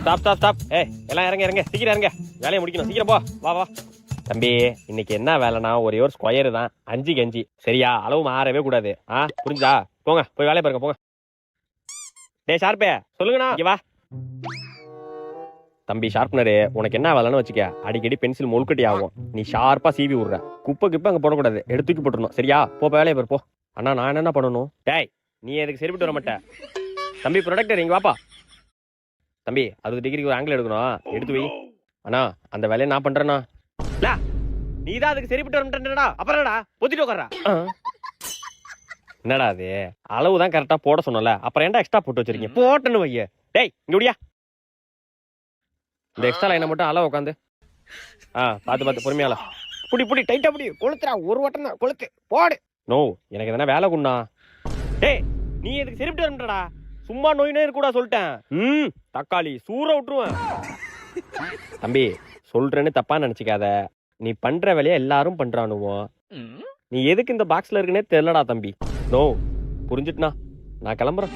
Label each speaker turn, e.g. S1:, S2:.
S1: Stop stop stop. ஏய் எல்லாம் இறங்க இறங்க, சீக்கிரம் இறங்க, வேலையை முடிக்கணும், சீக்கிரம் போ. வா வா தம்பி, இன்னைக்கு என்ன வேலைனா ஒரே ஒரு ஸ்கொயர் தான், 5க்கு 5. சரியா? அளவு மாறவே கூடாது. புரிஞ்சா? போங்க போய் வேலையை பாருங்க போங்க. டேய் ஷார்ப்பே, சொல்லுங்கண்ணா. இங்க வா தம்பி ஷார்ப்னரு, உனக்கு என்ன வேலைன்னு வச்சுக்க, அடிக்கடி பென்சில் முழுக்கட்டி ஆகும். நீ ஷார்ப்பா சீவி விடுற. குப்பை கிப்பை அங்கே போடக்கூடாது, எடுத்து தூக்கி போட்டுருணும். சரியா? போ வேலையை பாரு போ. அண்ணா நான் என்ன பண்ணணும்? டேய் நீ எதுக்கு சரிப்பட்டு வர மாட்டேன். தம்பி ப்ரொடக்டர் இங்க வாப்பா. தம்பி 60 டிகிரிக்கு ஒரு ஆங்கிள் எடுக்கணும், எடுத்து வை. அண்ணா அந்த வேலையை நான் பண்றேண்ணா. நீ தான் அதுக்கு சரிப்பட்டு வரமாட்டேன்டா. அப்புறம் என்னடா பொத்திட்டு உட்கார்றா? என்னடா அது அளவு தான் கரெக்டா போட சொன்னல, அப்புறம் ஏன்டா எக்ஸ்ட்ரா போட்டு வச்சிருக்கீங்க? போட்டேன்னு வைய. டேய் இங்க முடியா, இந்த எக்ஸ்ட்ரா லைனை மட்டும் அளவு உட்காந்து பார்த்து பார்த்து பொறுமையால புடி புடி டைட்டா புடி. கொளுத்துறா, ஒரு வட்டம் தான் கொளுத்து போடு. நோ எனக்கு எதனா வேலை குண்ணா. டேய் நீ எதுக்கு சரிப்பட்டு வரமாட்டடா, சும்மா நோய் நோய் கூட சொல்லிட்டேன். தக்காளி சூற விட்டுருவேன். தம்பி சொல்றேன்னு தப்பா நினைச்சுக்காத, நீ பண்ற வேலையை எல்லாரும் பண்றானுவோ, நீ எதுக்கு இந்த பாக்ஸ்ல இருக்குன்னே தெரியலடா தம்பி. நோ புரிஞ்சுட்டுனா நான் கிளம்புறேன்.